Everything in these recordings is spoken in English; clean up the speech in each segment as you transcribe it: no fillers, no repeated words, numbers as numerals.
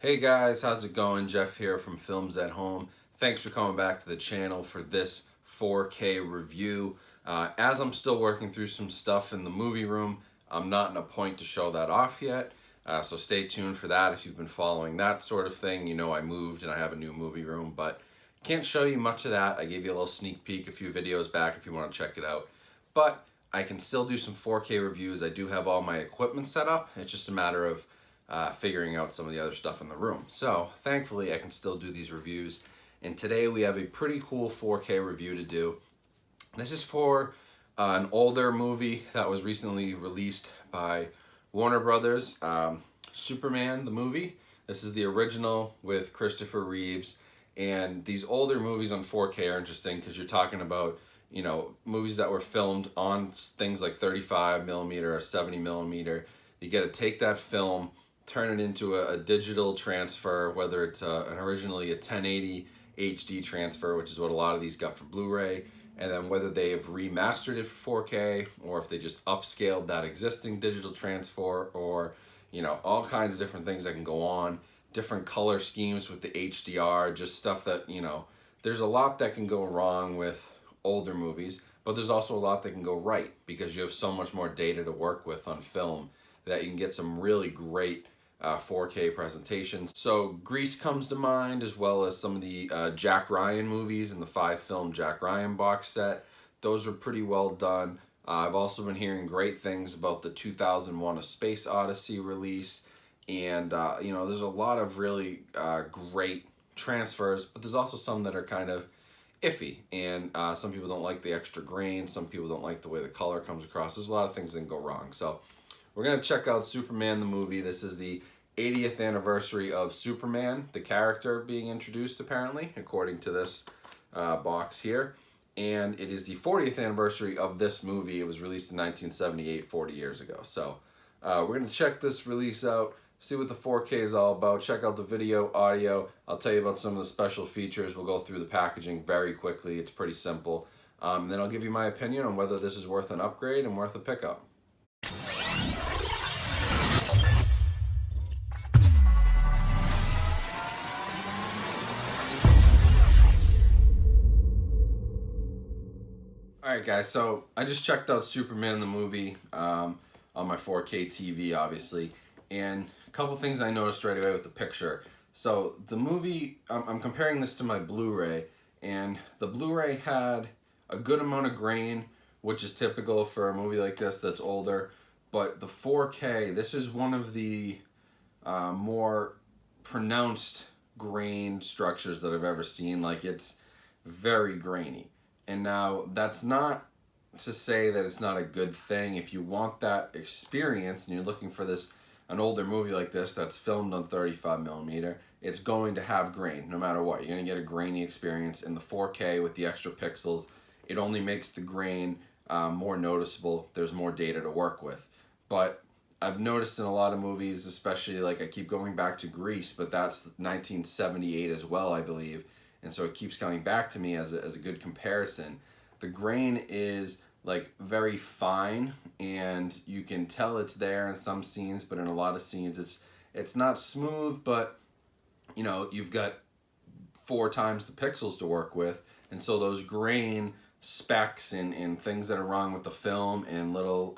Hey guys, how's it going? Jeff here from Films at Home. Thanks for coming back to the channel for this 4K review. As I'm still working through some stuff in the movie room, I'm not in a point to show that off yet. So stay tuned for that. If you've been following that sort of thing, you know I moved and I have a new movie room, but can't show you much of that. I gave you a little sneak peek a few videos back if you want to check it out. But I can still do some 4K reviews. I do have all my equipment set up. It's just a matter of figuring out some of the other stuff in the room. So thankfully I can still do these reviews. And today we have a pretty cool 4K review to do. This is for an older movie that was recently released by Warner Brothers, Superman the movie. This is the original with Christopher Reeves. And these older movies on 4K are interesting because you're talking about, you know, movies that were filmed on things like 35 millimeter or 70 millimeter. You got to take that film, turn it into a digital transfer, whether it's originally a 1080 HD transfer, which is what a lot of these got for Blu-ray, and then whether they have remastered it for 4K or if they just upscaled that existing digital transfer, or, you know, all kinds of different things that can go on, different color schemes with the HDR, just stuff that, you know, there's a lot that can go wrong with older movies, but there's also a lot that can go right because you have so much more data to work with on film that you can get some really great 4K presentations. So Grease comes to mind, as well as some of the Jack Ryan movies and the 5-film Jack Ryan box set. Those were pretty well done. I've also been hearing great things about the 2001 A Space Odyssey release, and you know, there's a lot of really great transfers, but there's also some that are kind of iffy, and some people don't like the extra grain, some people don't like the way the color comes across. There's a lot of things that can go wrong. So we're going to check out Superman the movie. This is the 80th anniversary of Superman, the character being introduced apparently, according to this box here. And it is the 40th anniversary of this movie. It was released in 1978, 40 years ago. So we're going to check this release out, see what the 4K is all about, check out the video, audio. I'll tell you about some of the special features. We'll go through the packaging very quickly. It's pretty simple. And then I'll give you my opinion on whether this is worth an upgrade and worth a pickup. Alright guys, so I just checked out Superman the movie on my 4K TV, obviously, and a couple things I noticed right away with the picture. So the movie, I'm comparing this to my Blu-ray, and the Blu-ray had a good amount of grain, which is typical for a movie like this that's older, but the 4K, this is one of the more pronounced grain structures that I've ever seen. Like, it's very grainy. And now that's not to say that it's not a good thing. If you want that experience and you're looking for an older movie like this that's filmed on 35 millimeter, it's going to have grain no matter what. You're going to get a grainy experience. In the 4K with the extra pixels, it only makes the grain more noticeable. There's more data to work with. But I've noticed in a lot of movies, especially, like, I keep going back to Grease, but that's 1978 as well, I believe. And so it keeps coming back to me as a good comparison. The grain is like very fine, and you can tell it's there in some scenes, but in a lot of scenes it's not smooth, but you know, you've got 4 times the pixels to work with, and so those grain specks and things that are wrong with the film and little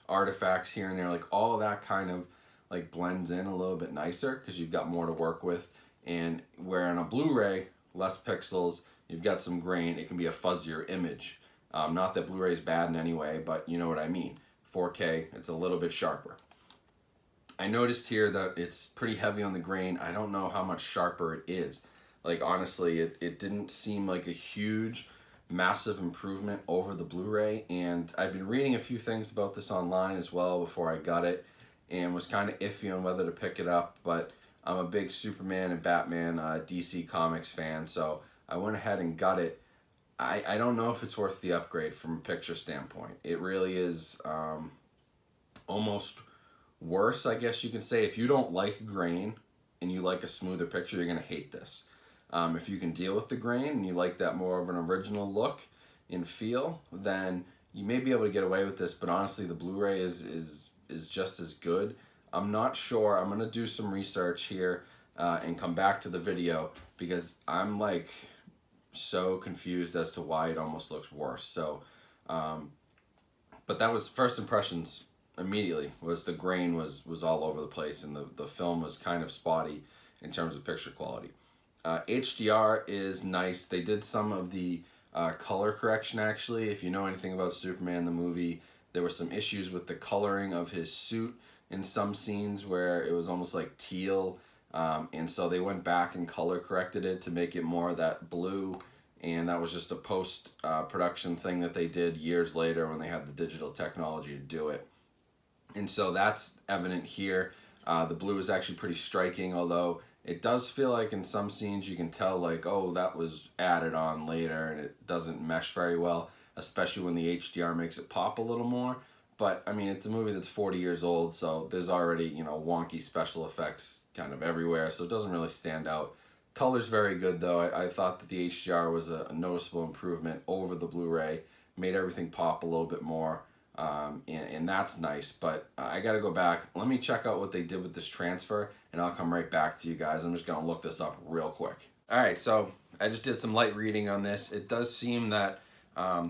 artifacts here and there, like all of that kind of like blends in a little bit nicer because you've got more to work with. And where on a Blu-ray, less pixels, you've got some grain, it can be a fuzzier image. Not that Blu-ray is bad in any way, but you know what I mean. 4K, it's a little bit sharper. I noticed here that it's pretty heavy on the grain. I don't know how much sharper it is. Like, honestly, it didn't seem like a huge, massive improvement over the Blu-ray, and I've been reading a few things about this online as well before I got it, and was kind of iffy on whether to pick it up, but I'm a big Superman and Batman DC Comics fan, so I went ahead and got it. I don't know if it's worth the upgrade from a picture standpoint. It really is almost worse, I guess you can say. If you don't like grain and you like a smoother picture, you're going to hate this. If you can deal with the grain and you like that more of an original look and feel, then you may be able to get away with this, but honestly, the Blu-ray is just as good. I'm not sure. I'm going to do some research here and come back to the video because I'm like so confused as to why it almost looks worse. So, but that was first impressions immediately, was the grain was all over the place, and the film was kind of spotty in terms of picture quality. HDR is nice. They did some of the color correction actually. If you know anything about Superman the movie, there were some issues with the coloring of his suit in some scenes where it was almost like teal, and so they went back and color corrected it to make it more of that blue, and that was just a post production thing that they did years later when they had the digital technology to do it. And so that's evident here. The blue is actually pretty striking, although it does feel like in some scenes you can tell like, oh, that was added on later and it doesn't mesh very well, especially when the HDR makes it pop a little more. But I mean, it's a movie that's 40 years old, so there's already, you know, wonky special effects kind of everywhere, so it doesn't really stand out. Color's very good though. I thought that the HDR was a noticeable improvement over the Blu-ray, made everything pop a little bit more. And that's nice, but I gotta go back. Let me check out what they did with this transfer, and I'll come right back to you guys. I'm just gonna look this up real quick. All right, so I just did some light reading on this. It does seem that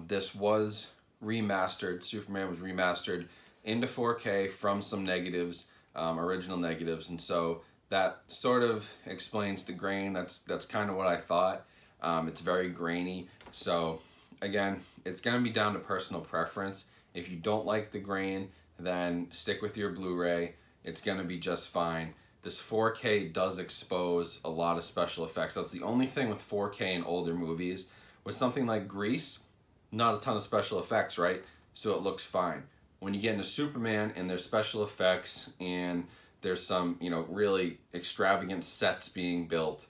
this was remastered. Superman was remastered into 4K from some negatives, original negatives, and so that sort of explains the grain. That's kind of what I thought. It's very grainy, so again, it's gonna be down to personal preference. If you don't like the grain, then stick with your Blu-ray. It's gonna be just fine. This 4K does expose a lot of special effects. That's the only thing with 4K in older movies. With something like Grease, not a ton of special effects, right? So it looks fine. When you get into Superman and there's special effects and there's some, you know, really extravagant sets being built,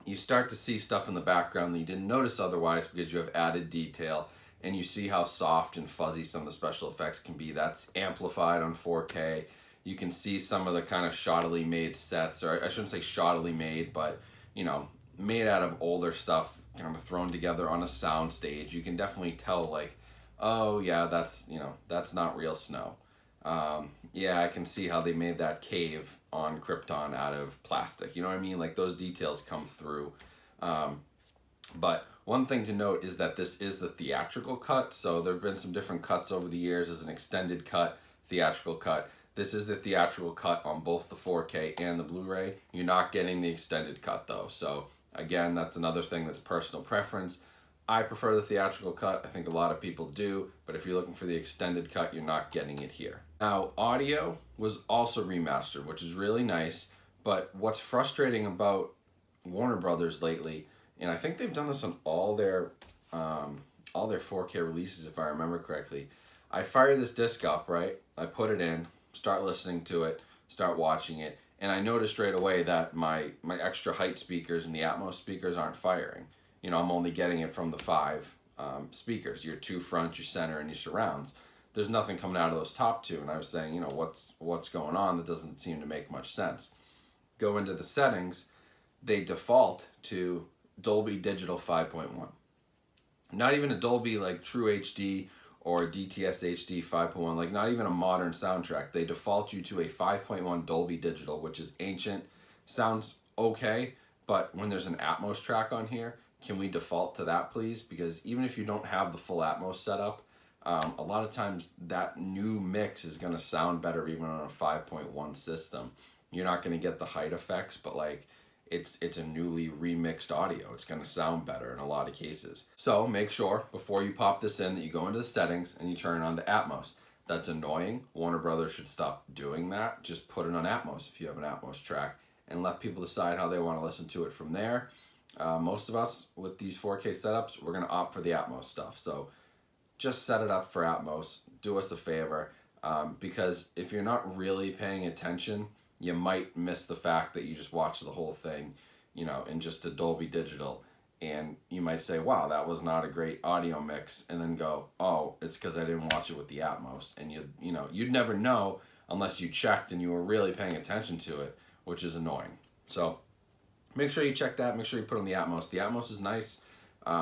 you start to see stuff in the background that you didn't notice otherwise because you have added detail. And you see how soft and fuzzy some of the special effects can be. That's amplified on 4K. You can see some of the kind of shoddily made sets, or I shouldn't say shoddily made, but, you know, made out of older stuff kind of thrown together on a sound stage. You can definitely tell like, oh yeah, that's, you know, that's not real snow. Yeah, I can see how they made that cave on Krypton out of plastic. You know what I mean? Like those details come through. But one thing to note is that this is the theatrical cut, so there have been some different cuts over the years. There's an extended cut, theatrical cut. This is the theatrical cut on both the 4K and the Blu-ray. You're not getting the extended cut though, so again, that's another thing that's personal preference. I prefer the theatrical cut. I think a lot of people do, but if you're looking for the extended cut, you're not getting it here. Now, audio was also remastered, which is really nice, but what's frustrating about Warner Brothers lately, and I think they've done this on all their 4K releases, if I remember correctly. I fire this disc up, right? I put it in, start listening to it, start watching it, and I notice straight away that my extra height speakers and the Atmos speakers aren't firing. You know, I'm only getting it from the 5 speakers, your 2 front, your center, and your surrounds. There's nothing coming out of those top 2, and I was saying, you know, what's going on? That doesn't seem to make much sense. Go into the settings, they default to Dolby Digital 5.1. Not even a Dolby like True HD or DTS HD 5.1, like not even a modern soundtrack. They default you to a 5.1 Dolby Digital, which is ancient. Sounds okay, but when there's an Atmos track on here, can we default to that please? Because even if you don't have the full Atmos setup, a lot of times that new mix is gonna sound better even on a 5.1 system. You're not gonna get the height effects, but like, it's a newly remixed audio. It's going to sound better in a lot of cases. So make sure before you pop this in that you go into the settings and you turn it on to Atmos. That's annoying. Warner Brothers should stop doing that. Just put it on Atmos if you have an Atmos track and let people decide how they want to listen to it from there. Most of us with these 4K setups, we're going to opt for the Atmos stuff. So just set it up for Atmos. Do us a favor, because if you're not really paying attention, you might miss the fact that you just watched the whole thing, you know, in just a Dolby Digital, and you might say, wow, that was not a great audio mix, and then go, oh, it's because I didn't watch it with the Atmos. And you know, you'd never know unless you checked and you were really paying attention to it, which is annoying. So make sure you check that. Make sure you put on the Atmos. The Atmos is nice.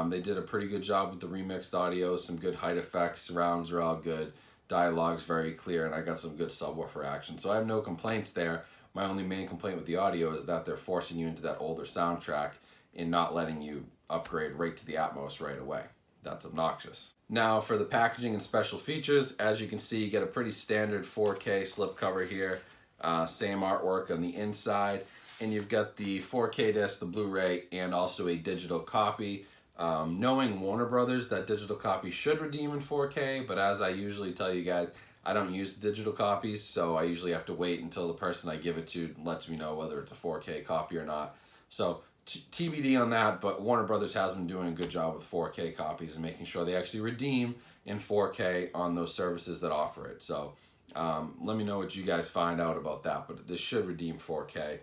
They did a pretty good job with the remixed audio, some good height effects, surrounds are all good. Dialogue's very clear, and I got some good subwoofer action. So I have no complaints there, My only main complaint with the audio is that they're forcing you into that older soundtrack and not letting you upgrade right to the Atmos right away. That's obnoxious. Now for the packaging and special features, as you can see, you get a pretty standard 4K slipcover here. Same artwork on the inside, and you've got the 4K disc, the Blu-ray, and also a digital copy. Knowing Warner Brothers, that digital copy should redeem in 4K, but as I usually tell you guys, I don't use digital copies, so I usually have to wait until the person I give it to lets me know whether it's a 4K copy or not. So TBD on that, but Warner Brothers has been doing a good job with 4K copies and making sure they actually redeem in 4K on those services that offer it. So let me know what you guys find out about that, but this should redeem 4K.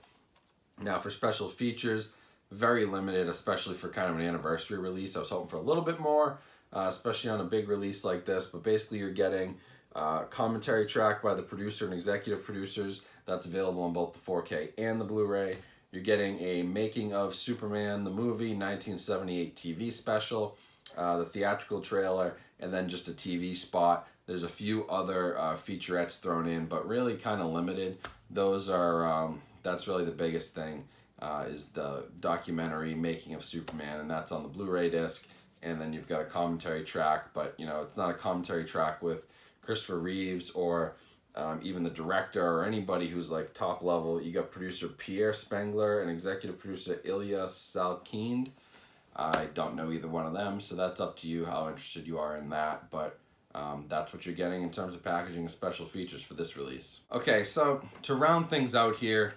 Now for special features, very limited, especially for kind of an anniversary release. I was hoping for a little bit more, especially on a big release like this, but basically you're getting commentary track by the producer and executive producers. That's available on both the 4K and the Blu-ray. You're getting a making of Superman the movie 1978 TV special, the theatrical trailer, and then just a TV spot. There's a few other featurettes thrown in, but really kind of limited. Those are that's really the biggest thing, is the documentary Making of Superman, and that's on the Blu-ray disc. And then you've got a commentary track, but you know, it's not a commentary track with Christopher Reeves or even the director or anybody who's like top level. You got producer Pierre Spengler and executive producer Ilya Salkind. I don't know either one of them, so that's up to you how interested you are in that, but that's what you're getting in terms of packaging and special features for this release. Okay, so to round things out here,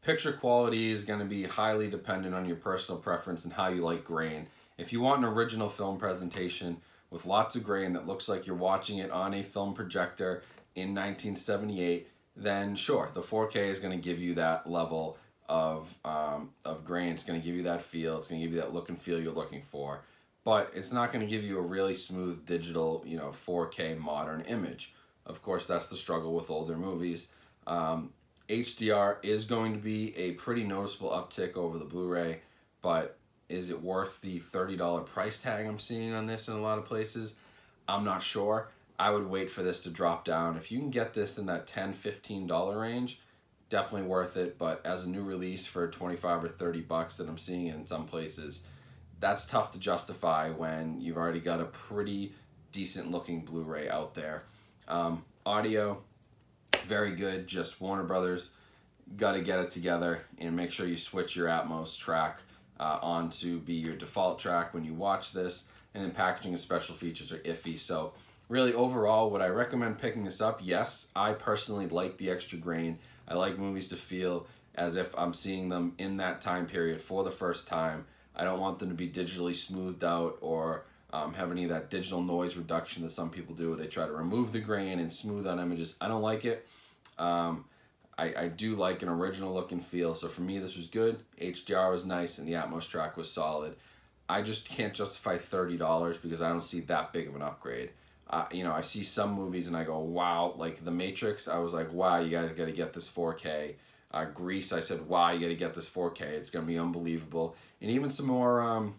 picture quality is going to be highly dependent on your personal preference and how you like grain. If you want an original film presentation with lots of grain that looks like you're watching it on a film projector in 1978, then sure, the 4K is going to give you that level of grain. It's going to give you that feel. It's going to give you that look and feel you're looking for. But it's not going to give you a really smooth digital, 4K modern image. Of course, that's the struggle with older movies. HDR is going to be a pretty noticeable uptick over the Blu-ray, but is it worth the $30 price tag I'm seeing on this in a lot of places? I'm not sure. I would wait for this to drop down. If you can get this in that $10, $15 range, definitely worth it. But as a new release for 25 or 30 bucks that I'm seeing in some places, that's tough to justify when you've already got a pretty decent looking Blu-ray out there. Audio, very good. Just Warner Brothers got to get it together and make sure you switch your Atmos track on to be your default track when you watch this. And then packaging and special features are iffy. So really overall, would I recommend picking this up? Yes, I personally like the extra grain. I like movies to feel as if I'm seeing them in that time period for the first time. I don't want them to be digitally smoothed out or have any of that digital noise reduction that some people do where they try to remove the grain and smooth out images. I don't like it. I do like an original look and feel, so for me this was good. HDR was nice and the Atmos track was solid. I just can't justify $30 because I don't see that big of an upgrade. I see some movies and I go, wow, like The Matrix, I was like, wow, you guys got to get this 4K. Grease, I said, wow, you got to get this 4K. It's going to be unbelievable. And even some more,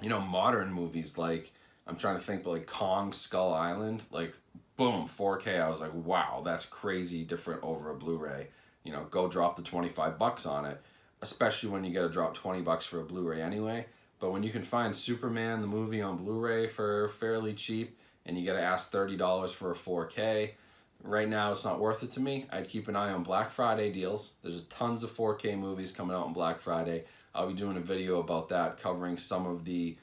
modern movies, like, I'm trying to think, but like Kong Skull Island, like, boom, 4K. I was like, wow, that's crazy different over a Blu-ray. Go drop the 25 bucks on it, especially when you got to drop 20 bucks for a Blu-ray anyway. But when you can find Superman, the movie, on Blu-ray for fairly cheap, and you got to ask $30 for a 4K, right now it's not worth it to me. I'd keep an eye on Black Friday deals. There's tons of 4K movies coming out on Black Friday. I'll be doing a video about that, covering some of the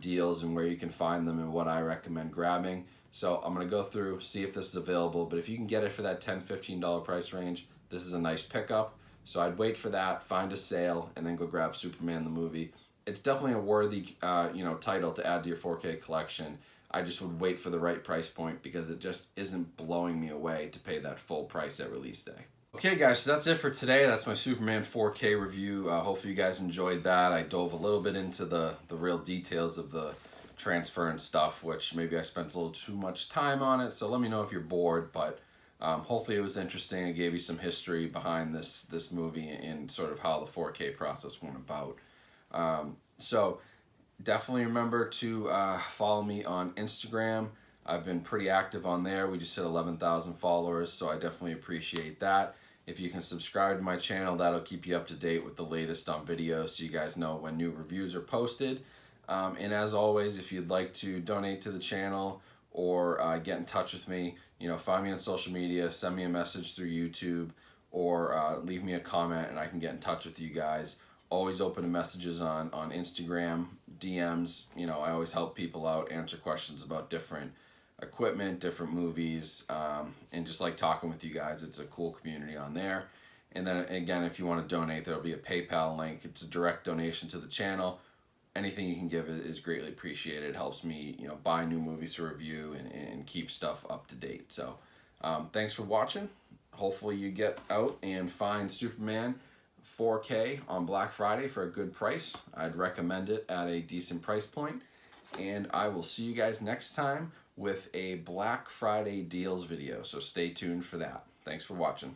deals and where you can find them and what I recommend grabbing. So I'm going to go through, see if this is available. But if you can get it for that $10, $15 price range, this is a nice pickup. So I'd wait for that, find a sale, and then go grab Superman the movie. It's definitely a worthy title to add to your 4K collection. I just would wait for the right price point because it just isn't blowing me away to pay that full price at release day. Okay guys, so that's it for today. That's my Superman 4K review. Hopefully you guys enjoyed that. I dove a little bit into the real details of the transfer and stuff, which maybe I spent a little too much time on it, so let me know if you're bored, but hopefully it was interesting. I gave you some history behind this movie and sort of how the 4K process went about. So definitely remember to follow me on Instagram. I've been pretty active on there. We just hit 11,000 followers, so I definitely appreciate that. If you can subscribe to my channel, that'll keep you up to date with the latest on videos so you guys know when new reviews are posted. And as always, if you'd like to donate to the channel or get in touch with me, find me on social media, send me a message through YouTube, or leave me a comment and I can get in touch with you guys. Always open to messages on Instagram, DMs. I always help people out, answer questions about different equipment, different movies, and just like talking with you guys. It's a cool community on there. And then again, if you want to donate, there'll be a PayPal link. It's a direct donation to the channel. Anything you can give is greatly appreciated. It helps me, buy new movies to review and keep stuff up to date. So thanks for watching. Hopefully you get out and find Superman 4K on Black Friday for a good price. I'd recommend it at a decent price point. And I will see you guys next time with a Black Friday deals video. So stay tuned for that. Thanks for watching.